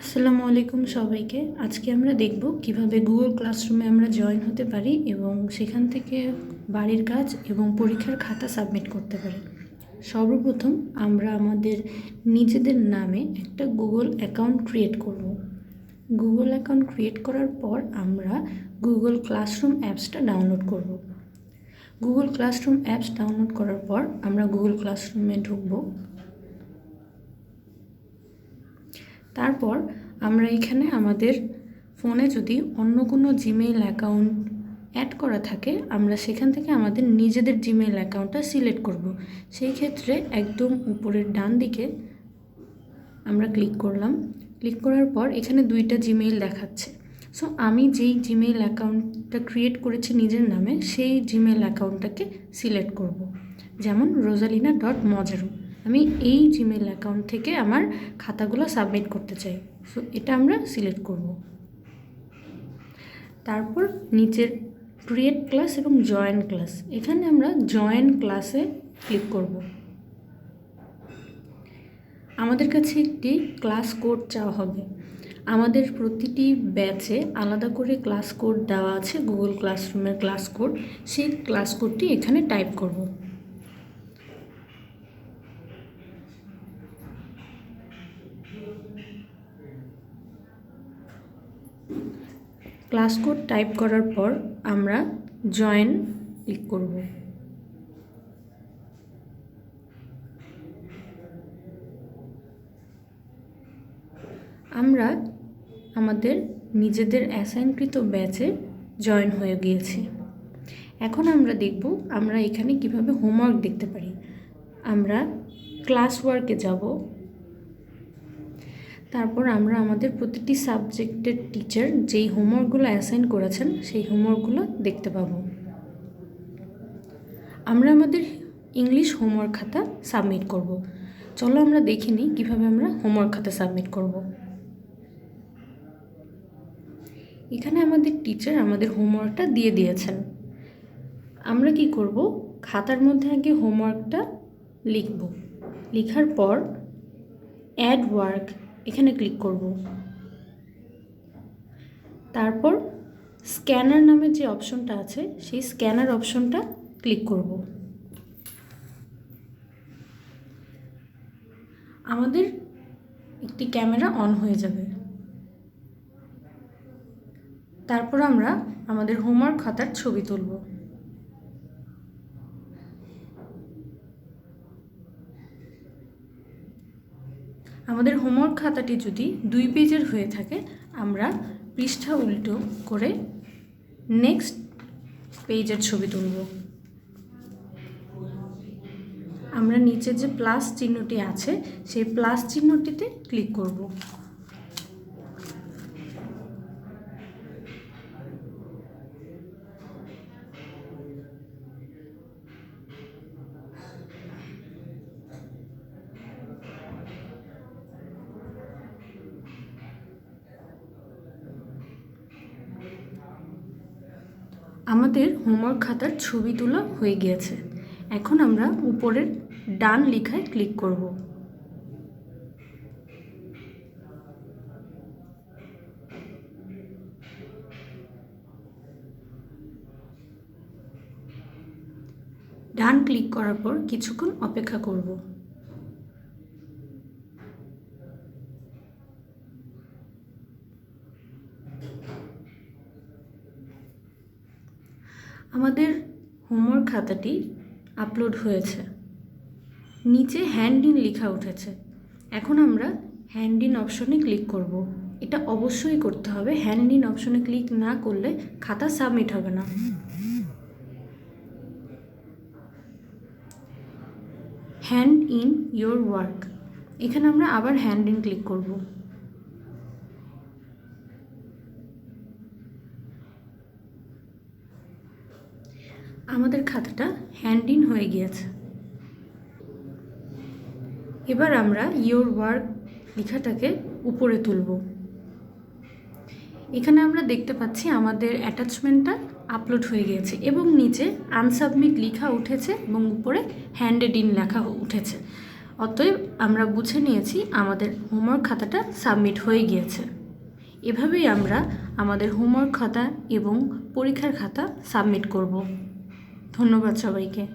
আসসালামু আলাইকুম সবাইকে। আজকে আমরা দেখব কিভাবে গুগল ক্লাসরুমে আমরা জয়েন হতে পারি এবং সেখান থেকে বাড়ির কাজ এবং পরীক্ষার খাতা সাবমিট করতে পারি। সর্বপ্রথম আমরা আমাদের নিজেদের নামে একটা গুগল অ্যাকাউন্ট ক্রিয়েট করব। গুগল অ্যাকাউন্ট ক্রিয়েট করার পর আমরা গুগল ক্লাসরুম অ্যাপসটা ডাউনলোড করব। গুগল ক্লাসরুম অ্যাপস ডাউনলোড করার পর আমরা গুগল ক্লাসরুমে ঢুকব। তারপর আমরা এখানে আমাদের ফোনে যদি অন্য কোনো জিমেইল অ্যাকাউন্ট অ্যাড করা থাকে আমরা সেখান থেকে আমাদের নিজেদের জিমেইল অ্যাকাউন্টটা সিলেক্ট করব। সেই ক্ষেত্রে একদম উপরের ডান দিকে আমরা ক্লিক করলাম। ক্লিক করার পর এখানে দুইটা জিমেইল দেখাচ্ছে। সো আমি যেই জিমেইল অ্যাকাউন্টটা ক্রিয়েট করেছি নিজের নামে সেই জিমেইল অ্যাকাউন্টটাকে সিলেক্ট করব। যেমন rosalina.mojaru। আমি এই জিমেইল অ্যাকাউন্ট থেকে আমার খাতাগুলো সাবমিট করতে চাই। সো এটা আমরা সিলেক্ট করব। তারপর নিচের ক্রিয়েট ক্লাস এবং জয়েন ক্লাস, এখানে আমরা জয়েন ক্লাসে ক্লিক করব। আমাদের কাছে একটি ক্লাস কোড চাওয়া হবে। আমাদের প্রতিটি ব্যাচে আলাদা করে ক্লাস কোড দেওয়া আছে, গুগল ক্লাসরুমের ক্লাস কোড। সেই ক্লাস কোডটি এখানে টাইপ করব। ক্লাস কোড টাইপ করার পর আমরা জয়েন ক্লিক করব। আমরা আমাদের নিজেদের অ্যাসাইনকৃত ব্যাচে জয়েন হয়ে গিয়েছি। এখন আমরা দেখব আমরা এখানে কিভাবে হোমওয়ার্ক দেখতে পারি। আমরা ক্লাস ওয়ার্কে যাব। তারপর আমরা আমাদের প্রতিটি সাবজেক্টের টিচার যেই হোমওয়ার্কগুলো অ্যাসাইন করেছেন সেই হোমওয়ার্কগুলো দেখতে পাবো। আমরা আমাদের ইংলিশ হোমওয়ার্ক খাতা সাবমিট করব। চলো আমরা দেখে নিই কীভাবে আমরা হোমওয়ার্ক খাতা সাবমিট করব। এখানে আমাদের টিচার আমাদের হোমওয়ার্কটা দিয়ে দিয়েছেন। আমরা কি করব, খাতার মধ্যে আগে হোমওয়ার্কটা লিখব। লেখার পর অ্যাড ওয়ার্ক এখানে ক্লিক করব। তারপর স্ক্যানার নামে যে অপশনটা আছে সেই স্ক্যানার অপশনটা ক্লিক করব। আমাদের একটি ক্যামেরা অন হয়ে যাবে। তারপর আমরা আমাদের হোমওয়ার্ক খাতার ছবি তুলব। আমাদের হোমওয়ার্ক খাতাটি যদি 2 পেজের হয়ে থাকে আমরা পৃষ্ঠা উল্টো করে নেক্সট পেজের ছবি তুলব। আমরা নিচে যে প্লাস চিহ্নটি আছে সেই প্লাস চিহ্নটিতে ক্লিক করব। আমাদের হোমওয়ার্ক খাতার ছবি তোলা হয়ে গিয়েছে। এখন আমরা উপরের ডান লেখায় ক্লিক করব। ডান ক্লিক করার পর কিছুক্ষণ অপেক্ষা করব। আমাদের হোমওয়ার্ক খাতাটি আপলোড হয়েছে। নিচে হ্যান্ড ইন লেখা উঠেছে। এখন আমরা হ্যান্ড ইন অপশনে ক্লিক করব। এটা অবশ্যই করতে হবে, হ্যান্ড ইন অপশনে ক্লিক না করলে খাতা সাবমিট হবে না। হ্যান্ড ইন ইয়োর ওয়ার্ক, এখানে আমরা আবার হ্যান্ড ইন ক্লিক করব। আমাদের খাতাটা হ্যান্ড ইন হয়ে গিয়েছে। এবার আমরা ইয়োর ওয়ার্ক লেখাটাকে উপরে তুলব। এখানে আমরা দেখতে পাচ্ছি আমাদের অ্যাটাচমেন্টটা আপলোড হয়ে গিয়েছে এবং নিচে আনসাবমিট লেখা উঠেছে এবং উপরে হ্যান্ডেড ইন লেখা উঠেছে। অতএব আমরা বুঝে নিয়েছি আমাদের হোমওয়ার্ক খাতাটা সাবমিট হয়ে গিয়েছে। এভাবেই আমরা আমাদের হোমওয়ার্ক খাতা এবং পরীক্ষার খাতা সাবমিট করব। ধন্যবাদ সবাইকে।